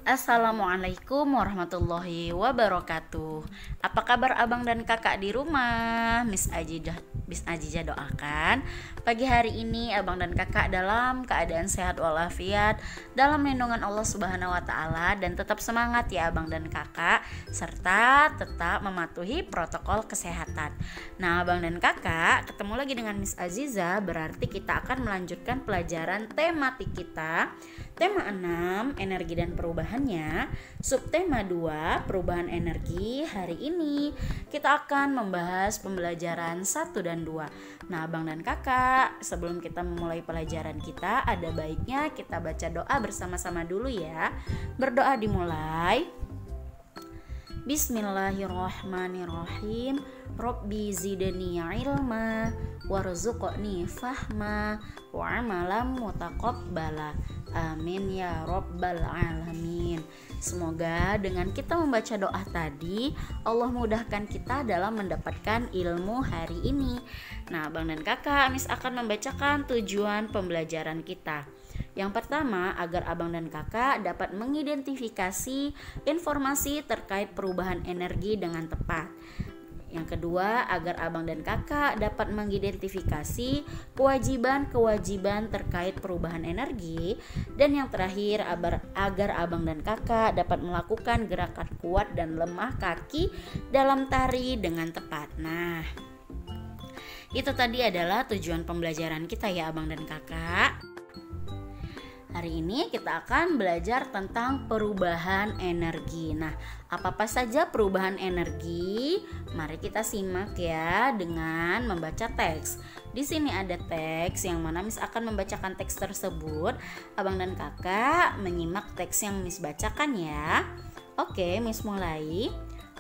Assalamualaikum warahmatullahi wabarakatuh. Apa kabar abang dan kakak di rumah? Miss Ajijah doakan pagi hari ini abang dan kakak dalam keadaan sehat walafiat, dalam lindungan Allah Subhanahu wa taala, dan tetap semangat ya abang dan kakak, serta tetap mematuhi protokol kesehatan. Nah, abang dan kakak ketemu lagi dengan Miss Aziza, berarti kita akan melanjutkan pelajaran tematik kita. Tema 6, energi dan perubahannya. Subtema 2, perubahan energi. Hari ini kita akan membahas pembelajaran 1 dan 2. Nah, abang dan kakak, sebelum kita memulai pelajaran kita, ada baiknya kita baca doa bersama-sama dulu ya. Berdoa dimulai. Bismillahirrahmanirrahim. Rabbi zidni ilma warzuqni fahma wa amalan mutaqabbala. Amin ya rabbal alamin. Semoga dengan kita membaca doa tadi, Allah mudahkan kita dalam mendapatkan ilmu hari ini. Nah, abang dan kakak, Miss akan membacakan tujuan pembelajaran kita. Yang pertama, agar abang dan kakak dapat mengidentifikasi informasi terkait perubahan energi dengan tepat. Yang kedua, agar abang dan kakak dapat mengidentifikasi kewajiban-kewajiban terkait perubahan energi. Dan yang terakhir, agar abang dan kakak dapat melakukan gerakan kuat dan lemah kaki dalam tari dengan tepat. Nah, itu tadi adalah tujuan pembelajaran kita ya abang dan kakak. Hari ini kita akan belajar tentang perubahan energi. Nah, apa saja perubahan energi? Mari kita simak ya dengan membaca teks. Di sini ada teks yang mana Miss akan membacakan teks tersebut. Abang dan kakak menyimak teks yang Miss bacakan ya. Oke, Miss mulai.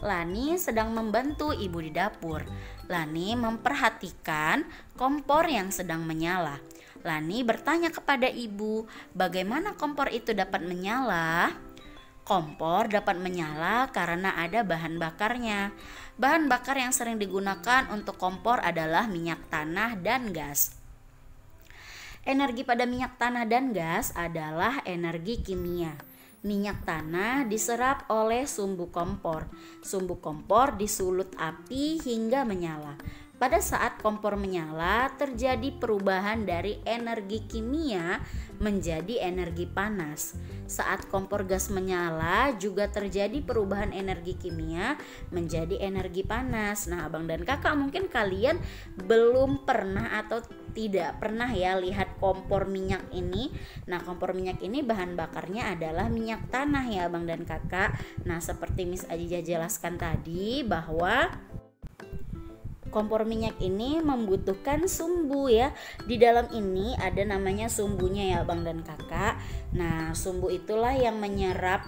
Lani sedang membantu ibu di dapur. Lani memperhatikan kompor yang sedang menyala. Lani bertanya kepada ibu, bagaimana kompor itu dapat menyala? Kompor dapat menyala karena ada bahan bakarnya. Bahan bakar yang sering digunakan untuk kompor adalah minyak tanah dan gas. Energi pada minyak tanah dan gas adalah energi kimia. Minyak tanah diserap oleh sumbu kompor. Sumbu kompor disulut api hingga menyala. Pada saat kompor menyala, terjadi perubahan dari energi kimia menjadi energi panas. Saat kompor gas menyala, juga terjadi perubahan energi kimia menjadi energi panas. Nah, abang dan kakak, mungkin kalian belum pernah atau tidak pernah ya lihat kompor minyak ini. Nah, kompor minyak ini bahan bakarnya adalah minyak tanah ya abang dan kakak. Nah, seperti Miss Ajijah jelaskan tadi bahwa kompor minyak ini membutuhkan sumbu ya. Di dalam ini ada namanya sumbunya ya abang dan kakak. Nah, sumbu itulah yang menyerap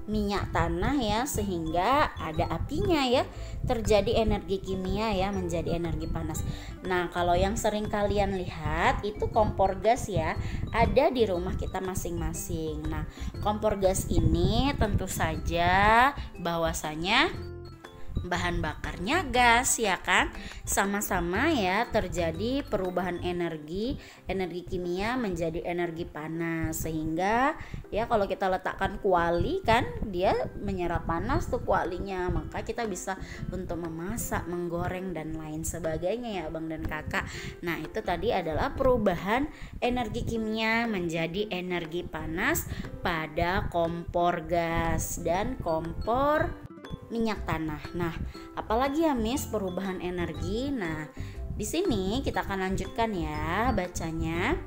minyak tanah ya, sehingga ada apinya ya, terjadi energi kimia ya, menjadi energi panas. Nah, kalau yang sering kalian lihat itu kompor gas ya, ada di rumah kita masing-masing. Nah, kompor gas ini tentu saja bahwasanya bahan bakarnya gas ya kan, sama-sama ya terjadi perubahan energi kimia menjadi energi panas, sehingga ya kalau kita letakkan kuali kan dia menyerap panas tuh kualinya, maka kita bisa untuk memasak, menggoreng dan lain sebagainya ya abang dan kakak. Nah, itu tadi adalah perubahan energi kimia menjadi energi panas pada kompor gas dan kompor minyak tanah. Nah, apalagi ya Miss perubahan energi? Nah, di sini kita akan lanjutkan ya bacanya.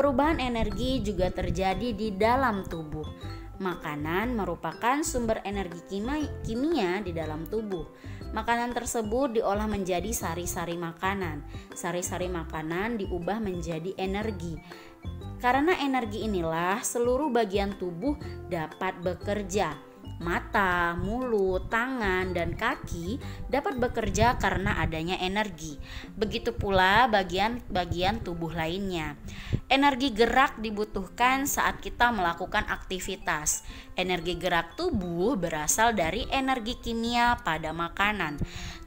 Perubahan energi juga terjadi di dalam tubuh. Makanan merupakan sumber energi kimia di dalam tubuh. Makanan tersebut diolah menjadi sari-sari makanan. Sari-sari makanan diubah menjadi energi. Karena energi inilah seluruh bagian tubuh dapat bekerja. mata, mulut, tangan, dan kaki dapat bekerja karena adanya energi. Begitu pula bagian-bagian tubuh lainnya. Energi gerak dibutuhkan saat kita melakukan aktivitas. Energi gerak tubuh berasal dari energi kimia pada makanan.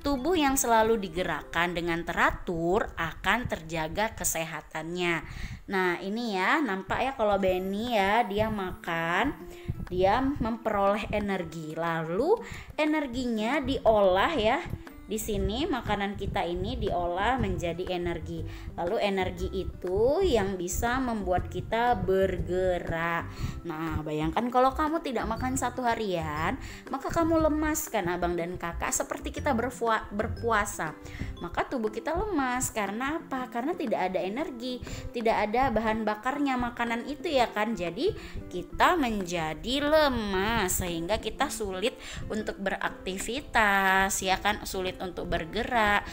Tubuh yang selalu digerakkan dengan teratur akan terjaga kesehatannya. Nah, ini ya, nampak ya kalau Benny ya, dia makan, dia memperoleh energi. Lalu energinya diolah ya. Di sini makanan kita ini diolah menjadi energi. Lalu energi itu yang bisa membuat kita bergerak. Nah, bayangkan kalau kamu tidak makan satu harian, maka kamu lemas kan Abang dan Kakak, seperti kita berpuasa. Maka tubuh kita lemas karena apa? Karena tidak ada energi, tidak ada bahan bakarnya makanan itu ya kan. Jadi kita menjadi lemas sehingga kita sulit untuk beraktivitas ya kan, sulit untuk bergerak.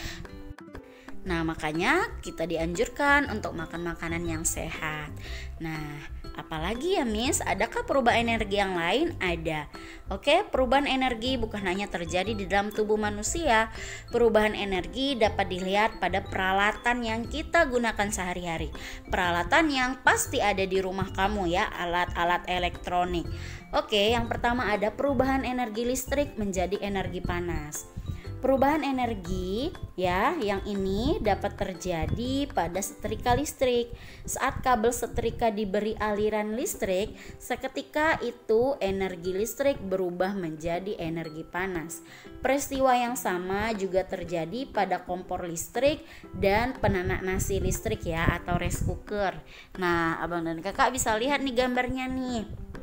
Nah, makanya kita dianjurkan untuk makan makanan yang sehat. Nah, apalagi ya Miss? Adakah perubahan energi yang lain? Ada. Oke, perubahan energi bukan hanya terjadi di dalam tubuh manusia. Perubahan energi dapat dilihat pada peralatan yang kita gunakan sehari-hari. Peralatan yang pasti ada di rumah kamu ya, alat-alat elektronik. Oke, yang pertama ada perubahan energi listrik menjadi energi panas. Perubahan energi ya, yang ini dapat terjadi pada setrika listrik. Saat kabel setrika diberi aliran listrik, seketika itu energi listrik berubah menjadi energi panas. Peristiwa yang sama juga terjadi pada kompor listrik dan penanak nasi listrik ya, atau rice cooker. Nah, Abang dan Kakak bisa lihat nih gambarnya nih.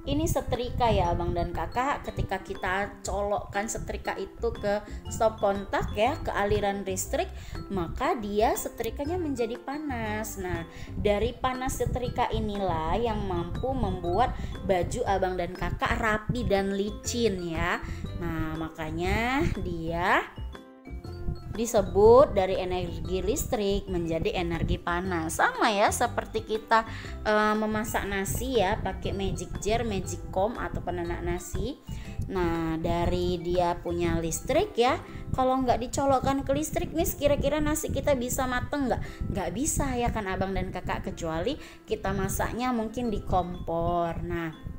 Ini setrika ya Abang dan Kakak. Ketika kita colokkan setrika itu ke stop kontak ya, ke aliran listrik, maka dia setrikanya menjadi panas. Nah, dari panas setrika inilah yang mampu membuat baju Abang dan Kakak rapi dan licin ya. Nah, makanya dia disebut dari energi listrik menjadi energi panas. Sama ya seperti kita memasak nasi ya, pakai magic jar, magic comb atau penanak nasi. Nah, dari dia punya listrik ya, kalau nggak dicolokkan ke listrik Miss, kira-kira nasi kita bisa mateng nggak? Nggak bisa ya kan Abang dan Kakak, kecuali kita masaknya mungkin di kompor. Nah,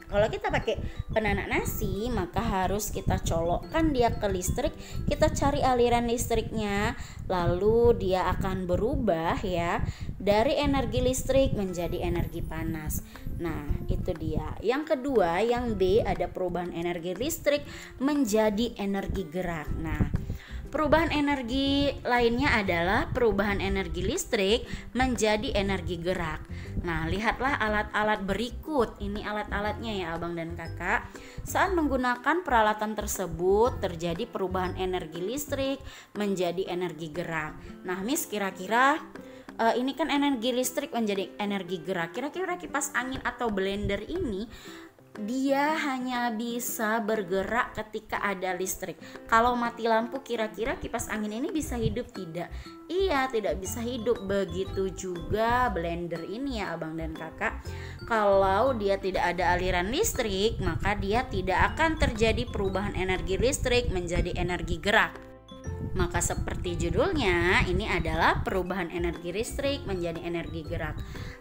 kalau kita pakai penanak nasi, maka harus kita colokkan dia ke listrik, kita cari aliran listriknya, lalu dia akan berubah ya dari energi listrik menjadi energi panas. Nah, itu dia. Yang kedua, yang B, ada perubahan energi listrik menjadi energi gerak. Nah, perubahan energi lainnya adalah perubahan energi listrik menjadi energi gerak. Nah, lihatlah alat-alat berikut. Ini alat-alatnya ya Abang dan Kakak. Saat menggunakan peralatan tersebut terjadi perubahan energi listrik menjadi energi gerak. Nah, Miss, kira-kira ini kan energi listrik menjadi energi gerak. Kira-kira kipas angin atau blender ini dia hanya bisa bergerak ketika ada listrik. Kalau mati lampu, kira-kira kipas angin ini bisa hidup tidak? Iya, tidak bisa hidup. Begitu juga blender ini ya Abang dan Kakak. Kalau dia tidak ada aliran listrik, maka dia tidak akan terjadi perubahan energi listrik menjadi energi gerak. Maka seperti judulnya, ini adalah perubahan energi listrik menjadi energi gerak.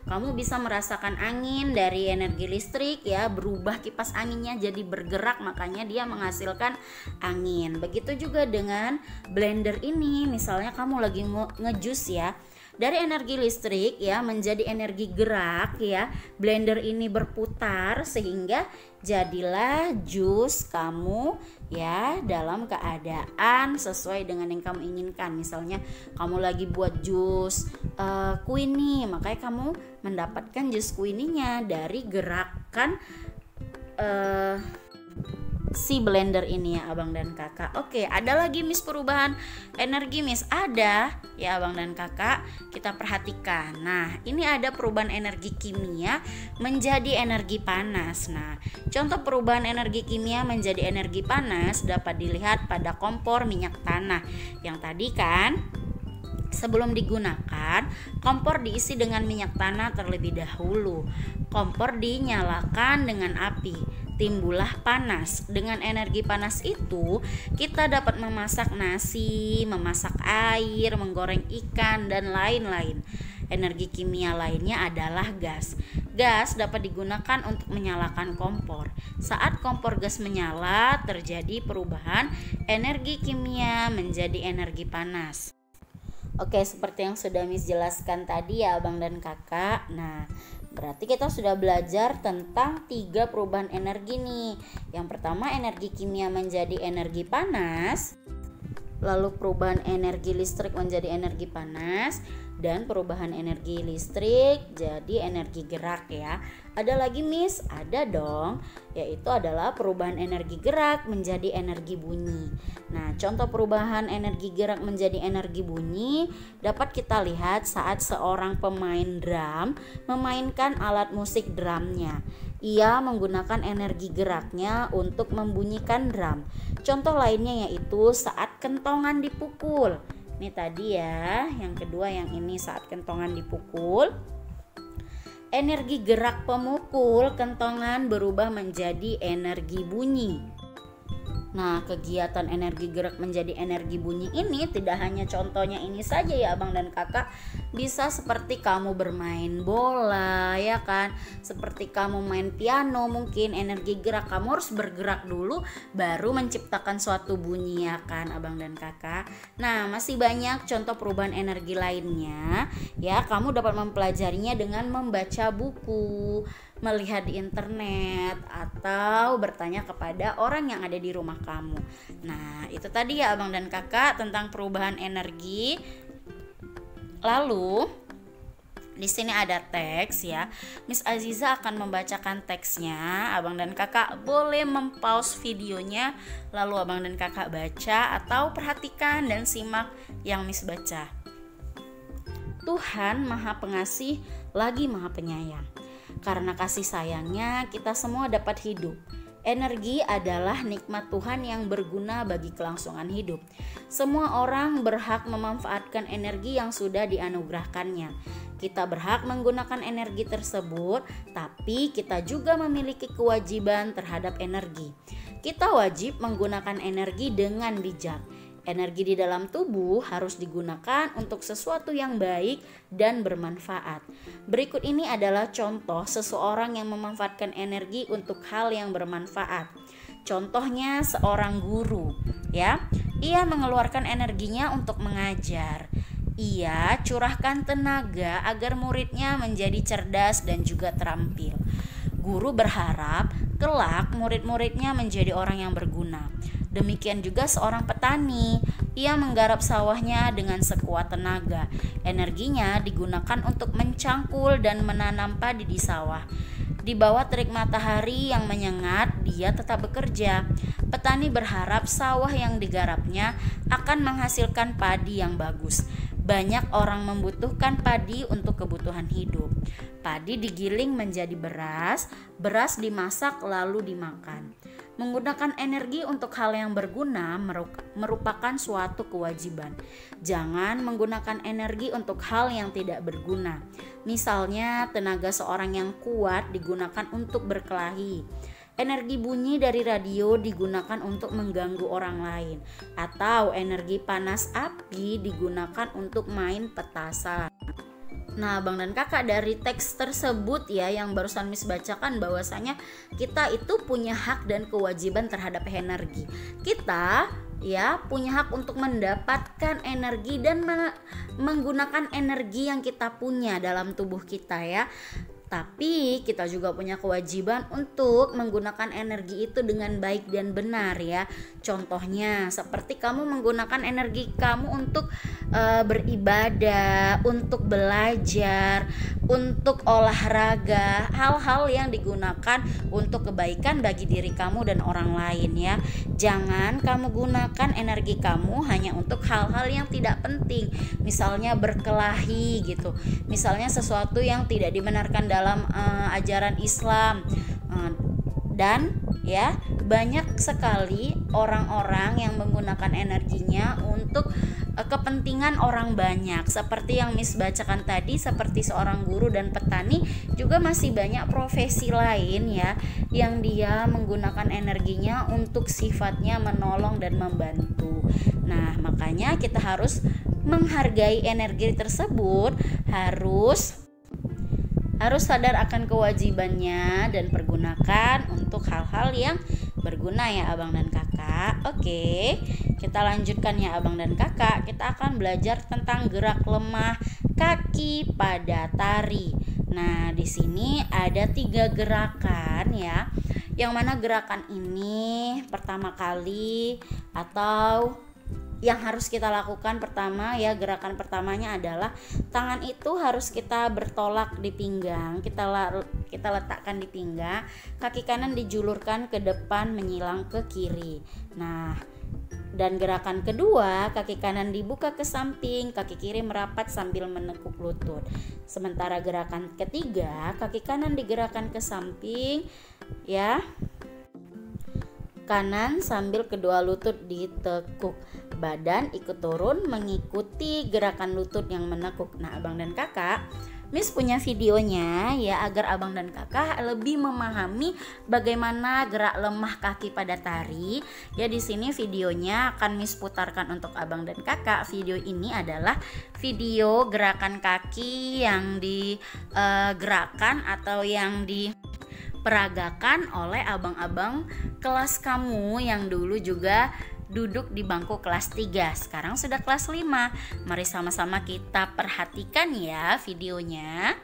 Kamu bisa merasakan angin dari energi listrik ya, berubah kipas anginnya jadi bergerak, makanya dia menghasilkan angin. Begitu juga dengan blender ini, misalnya kamu lagi ngejus ya, dari energi listrik ya menjadi energi gerak ya, blender ini berputar sehingga jadilah jus kamu ya dalam keadaan sesuai dengan yang kamu inginkan. Misalnya kamu lagi buat jus quinine, makanya kamu mendapatkan jus quinine-nya dari gerakan si blender ini ya Abang dan Kakak. Oke, ada lagi Miss perubahan energi Miss? Ada ya Abang dan Kakak, kita perhatikan. Nah, ini ada perubahan energi kimia menjadi energi panas. Nah, contoh perubahan energi kimia menjadi energi panas dapat dilihat pada kompor minyak tanah. Yang tadi kan sebelum digunakan, kompor diisi dengan minyak tanah terlebih dahulu. Kompor dinyalakan dengan api. timbullah panas. Dengan energi panas itu kita dapat memasak nasi, memasak air, menggoreng ikan, dan lain-lain. Energi kimia lainnya adalah gas. Gas dapat digunakan untuk menyalakan kompor. Saat kompor gas menyala, terjadi perubahan energi kimia menjadi energi panas. Oke, seperti yang sudah Miss jelaskan tadi ya Abang dan Kakak. Nah, berarti kita sudah belajar tentang 3 perubahan energi nih. Yang pertama, energi kimia menjadi energi panas. Lalu perubahan energi listrik menjadi energi panas, dan perubahan energi listrik jadi energi gerak ya. Ada lagi Miss? Ada dong, yaitu adalah perubahan energi gerak menjadi energi bunyi. Nah, contoh perubahan energi gerak menjadi energi bunyi dapat kita lihat saat seorang pemain drum memainkan alat musik drumnya. Ia menggunakan energi geraknya untuk membunyikan drum. Contoh lainnya yaitu saat kentongan dipukul. Ini tadi ya, yang kedua yang ini saat kentongan dipukul. Energi gerak pemukul kentongan berubah menjadi energi bunyi. Nah, kegiatan energi gerak menjadi energi bunyi ini tidak hanya contohnya ini saja ya Abang dan Kakak. Bisa seperti kamu bermain bola ya kan, seperti kamu main piano, mungkin energi gerak kamu harus bergerak dulu baru menciptakan suatu bunyi ya kan Abang dan Kakak. Nah, masih banyak contoh perubahan energi lainnya ya. Kamu dapat mempelajarinya dengan membaca buku, melihat di internet, atau bertanya kepada orang yang ada di rumah kamu. Nah, itu tadi ya Abang dan Kakak tentang perubahan energi. Lalu di sini ada teks ya. Miss Aziza akan membacakan teksnya. Abang dan Kakak boleh mempause videonya, lalu Abang dan Kakak baca atau perhatikan dan simak yang Miss baca. Tuhan Maha Pengasih lagi Maha Penyayang. Karena kasih sayangnya kita semua dapat hidup. Energi adalah nikmat Tuhan yang berguna bagi kelangsungan hidup. Semua orang berhak memanfaatkan energi yang sudah dianugerahkannya. Kita berhak menggunakan energi tersebut, tapi kita juga memiliki kewajiban terhadap energi. Kita wajib menggunakan energi dengan bijak. Energi di dalam tubuh harus digunakan untuk sesuatu yang baik dan bermanfaat. Berikut ini adalah contoh seseorang yang memanfaatkan energi untuk hal yang bermanfaat. Contohnya seorang guru, ya. Ia mengeluarkan energinya untuk mengajar. Ia curahkan tenaga agar muridnya menjadi cerdas dan juga terampil. Guru berharap kelak murid-muridnya menjadi orang yang berguna. Demikian juga seorang petani, ia menggarap sawahnya dengan sekuat tenaga. Energinya digunakan untuk mencangkul dan menanam padi di sawah. Di bawah terik matahari yang menyengat, dia tetap bekerja. Petani berharap sawah yang digarapnya akan menghasilkan padi yang bagus. Banyak orang membutuhkan padi untuk kebutuhan hidup. Padi digiling menjadi beras, beras dimasak lalu dimakan. Menggunakan energi untuk hal yang berguna merupakan suatu kewajiban. Jangan menggunakan energi untuk hal yang tidak berguna. Misalnya, tenaga seorang yang kuat digunakan untuk berkelahi. Energi bunyi dari radio digunakan untuk mengganggu orang lain. Atau energi panas api digunakan untuk main petasan. Nah, Bang dan Kakak, dari teks tersebut ya yang barusan Miss bacakan, bahwasanya kita itu punya hak dan kewajiban terhadap energi. Kita ya punya hak untuk mendapatkan energi dan menggunakan energi yang kita punya dalam tubuh kita ya. Tapi kita juga punya kewajiban untuk menggunakan energi itu dengan baik dan benar ya. Contohnya seperti kamu menggunakan energi kamu untuk beribadah, untuk belajar, untuk olahraga, hal-hal yang digunakan untuk kebaikan bagi diri kamu dan orang lain ya. Jangan kamu gunakan energi kamu hanya untuk hal-hal yang tidak penting. Misalnya berkelahi gitu. Misalnya sesuatu yang tidak dibenarkan dalam ajaran Islam. Dan ya, banyak sekali orang-orang yang menggunakan energinya untuk kepentingan orang banyak. Seperti yang Miss bacakan tadi, seperti seorang guru dan petani, juga masih banyak profesi lain ya yang dia menggunakan energinya untuk sifatnya menolong dan membantu. Nah, makanya kita harus menghargai energi tersebut, harus sadar akan kewajibannya dan pergunakan untuk hal-hal yang berguna ya abang dan kakak. Oke, kita lanjutkan ya abang dan kakak. Kita akan belajar tentang gerak lemah kaki pada tari. Nah, di sini ada 3 gerakan ya. Yang mana gerakan ini pertama kali atau yang harus kita lakukan pertama ya, gerakan pertamanya adalah tangan itu harus kita bertolak di pinggang, kita letakkan di pinggang, kaki kanan dijulurkan ke depan menyilang ke kiri. Nah, dan gerakan kedua, kaki kanan dibuka ke samping, kaki kiri merapat sambil menekuk lutut. Sementara gerakan ketiga, kaki kanan digerakkan ke samping ya, kanan sambil kedua lutut ditekuk. Badan ikut turun mengikuti gerakan lutut yang menekuk. Nah, abang dan kakak, Miss punya videonya ya, agar abang dan kakak lebih memahami bagaimana gerak lemah kaki pada tari. Ya, di sini videonya akan Miss putarkan untuk abang dan kakak. Video ini adalah video gerakan kaki yang digerakkan atau yang diperagakan oleh abang-abang kelas kamu yang dulu juga duduk di bangku kelas 3, sekarang sudah kelas 5. Mari sama-sama kita perhatikan ya videonya.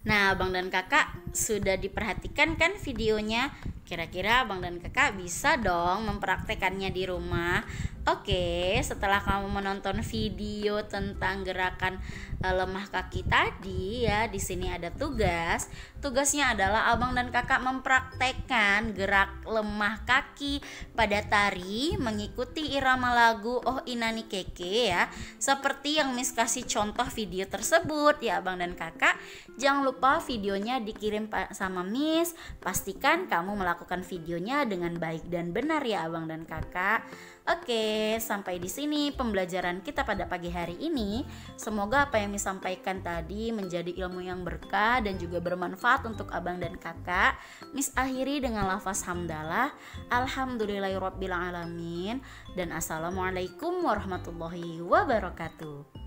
Nah, abang dan kakak sudah diperhatikan kan videonya? Kira-kira abang dan kakak bisa dong mempraktekannya di rumah. Oke, setelah kamu menonton video tentang gerakan lemah kaki tadi ya, di sini ada tugas. Tugasnya adalah abang dan kakak mempraktekkan gerak lemah kaki pada tari mengikuti irama lagu Oh Inani Keke ya. Seperti yang Miss kasih contoh video tersebut ya abang dan kakak. Jangan lupa videonya dikirim sama Miss. Pastikan kamu melakukan videonya dengan baik dan benar ya abang dan kakak. Oke, sampai di sini pembelajaran kita pada pagi hari ini. Semoga apa yang disampaikan tadi menjadi ilmu yang berkah dan juga bermanfaat untuk abang dan kakak. Miss akhiri dengan lafaz hamdalah. Alhamdulillahirabbil alamin dan assalamualaikum warahmatullahi wabarakatuh.